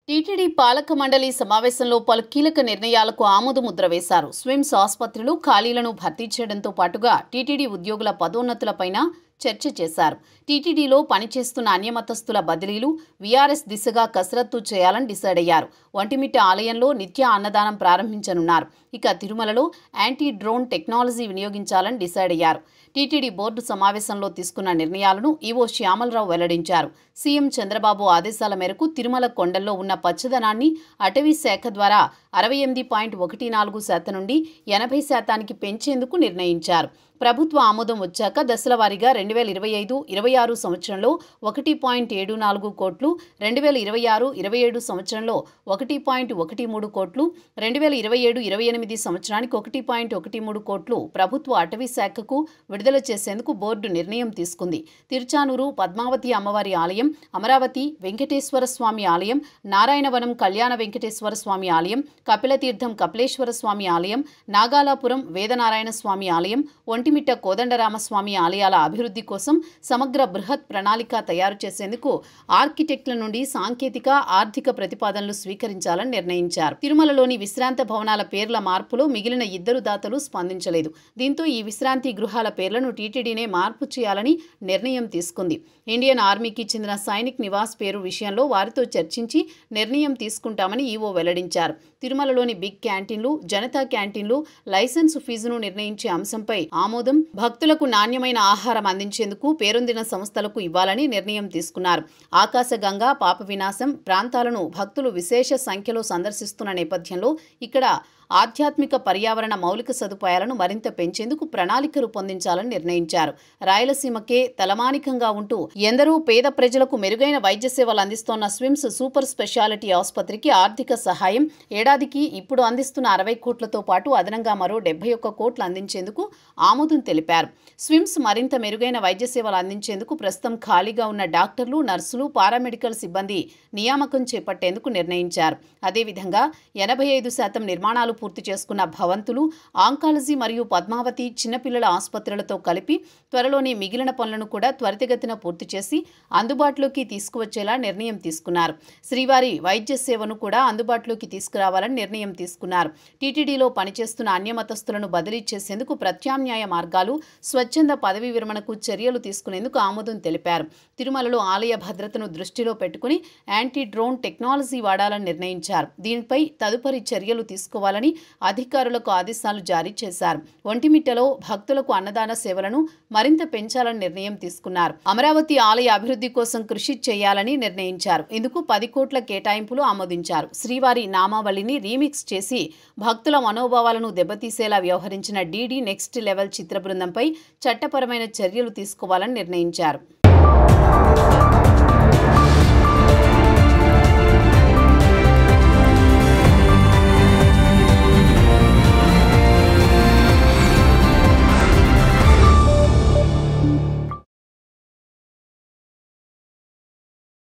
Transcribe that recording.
TTD పాలక మండలి సమావేశంలో పలు కీలక నిర్ణయాలకు ఆమోదముద్ర వేశారు. స్విమ్స్ ఆసుపత్రులు ఖాళీలను భర్తీ చేయడంతో పాటుగా టీటీడీ ఉద్యోగుల పదోన్నతులపైన చర్చ చేశారు. టీటీడీలో పనిచేస్తున్న అన్యమతస్థుల బదిలీలు వీఆర్ఎస్ దిశగా కసరత్తు చేయాలని డిసైడ్ అయ్యారు. ఒంటిమిట్ట ఆలయంలో నిత్య అన్నదానం ప్రారంభించనున్నారు. ఇక తిరుమలలో యాంటీ డ్రోన్ టెక్నాలజీ వినియోగించాలని డిసైడ్ అయ్యారు. టీటీడీ బోర్డు సమావేశంలో తీసుకున్న నిర్ణయాలను ఈవో శ్యామలరావు వెల్లడించారు. సీఎం చంద్రబాబు ఆదేశాల మేరకు తిరుమల కొండల్లో ఉన్న పచ్చదనాన్ని అటవీ శాఖ ద్వారా 68.14% నుండి 80% పెంచేందుకు నిర్ణయించారు. ప్రభుత్వ ఆమోదం వచ్చాక దశలవారీగా 2025-26 సంవత్సరంలో 1.74 కోట్లు, 2026-27 సంవత్సరంలో 1.13 కోట్లు, 2027-28 సంవత్సరానికి 1.13 కోట్లు ప్రభుత్వ అటవీ శాఖకు విడుదల చేసేందుకు బోర్డు నిర్ణయం తీసుకుంది. తిరుచానూరు పద్మావతి అమ్మవారి ఆలయం, అమరావతి వెంకటేశ్వర స్వామి ఆలయం, నారాయణవనం కళ్యాణ వెంకటేశ్వర స్వామి ఆలయం, కపిలతీర్థం కపిలేశ్వర స్వామి ఆలయం, నాగాలాపురం వేదనారాయణ స్వామి ఆలయం, ఒంటిమిట్ట కోదండరామస్వామి ఆలయాల అభివృద్ధి కోసం సమగ్ర బృహత్ ప్రణాళిక తయారు చేసేందుకు ఆర్కిటెక్టుల నుండి సాంకేతిక, ఆర్థిక ప్రతిపాదనలు స్వీకరించాలని నిర్ణయించారు. తిరుమలలోని విశ్రాంత భవనాల పేర్ల మార్పులో మిగిలిన ఇద్దరు దాతలు స్పందించలేదు. దీంతో ఈ విశ్రాంతి గృహాల పేర్లను టీటీడీనే మార్పు చేయాలని నిర్ణయం తీసుకుంది. ఇండియన్ ఆర్మీకి చెందిన సైనిక్ నివాస్ పేరు విషయంలో వారితో చర్చించి నిర్ణయం తీసుకుంటామని ఈవో వెల్లడించారు. తిరుమలలోని బిగ్ క్యాంటీన్లు, జనతా క్యాంటీన్లు లైసెన్సు ఫీజును నిర్ణయించే అంశంపై ఆమోదం, భక్తులకు నాణ్యమైన ఆహారం అందించేందుకు పేరొందిన సంస్థలకు ఇవ్వాలని నిర్ణయం తీసుకున్నారు. ఆకాశగంగా, పాప వినాశం ప్రాంతాలను భక్తులు విశేష సంఖ్యలో సందర్శిస్తున్న నేపథ్యంలో ఇక్కడ ఆధ్యాత్మిక పర్యావరణ మౌలిక సదుపాయాలను మరింత పెంచేందుకు ప్రణాళిక రూపొందించాలని నిర్ణయించారు. రాయలసీమకే తలమానికంగా ఉంటూ ఎందరో పేద ప్రజలకు మెరుగైన వైద్య సేవలు అందిస్తోన్న స్విమ్స్ సూపర్ స్పెషాలిటీ ఆసుపత్రికి ఆర్థిక సహాయం ఏడాదికి ఇప్పుడు అందిస్తున్న 60 కోట్లతో పాటు అదనంగా మరో 71 కోట్లు అందించేందుకు ఆమోదం తెలిపారు. స్విమ్స్ మరింత మెరుగైన వైద్య సేవలు అందించేందుకు ప్రస్తుతం ఖాళీగా ఉన్న డాక్టర్లు, నర్సులు, పారామెడికల్ సిబ్బంది నియామకం చేపట్టేందుకు నిర్ణయించారు. అదేవిధంగా 85% నిర్మాణాలు పూర్తి చేసుకున్న భవంతులు, ఆంకాలజీ మరియు పద్మావతి చిన్నపిల్లల ఆసుపత్రులతో కలిపి త్వరలోనే మిగిలిన పనులను కూడా త్వరితగతిన పూర్తి చేసి అందుబాటులోకి తీసుకువచ్చేలా నిర్ణయం తీసుకున్నారు. శ్రీవారి వైద్య సేవను కూడా అందుబాటులోకి తీసుకురావాలని నిర్ణయం తీసుకున్నారు. టీటీడీలో పనిచేస్తున్న అన్యమతస్థులను బదిలీ చేసేందుకు ప్రత్యామ్నాయ మార్గాలు, స్వచ్ఛంద పదవీ విరమణకు చర్యలు తీసుకునేందుకు ఆమోదం తెలిపారు. తిరుమలలో ఆలయ భద్రతను దృష్టిలో పెట్టుకుని యాంటీ డ్రోన్ టెక్నాలజీ వాడాలని నిర్ణయించారు. దీనిపై తదుపరి చర్యలు తీసుకోవాలని అధికారులకు ఆదేశాలు జారీ చేశారు. ఒంటిమిట్టలో భక్తులకు అన్నదాన సేవలను మరింత పెంచాలని నిర్ణయం తీసుకున్నారు. అమరావతి ఆలయ అభివృద్ధి కోసం కృషి చేయాలని నిర్ణయించారు. ఇందుకు 10 కోట్ల కేటాయింపులు ఆమోదించారు. శ్రీవారి నామావళిని రీమిక్స్ చేసి భక్తుల మనోభావాలను దెబ్బతీసేలా వ్యవహరించిన డీడీ నెక్స్ట్ లెవెల్ చిత్ర బృందంపై చట్టపరమైన చర్యలు తీసుకోవాలని నిర్ణయించారు.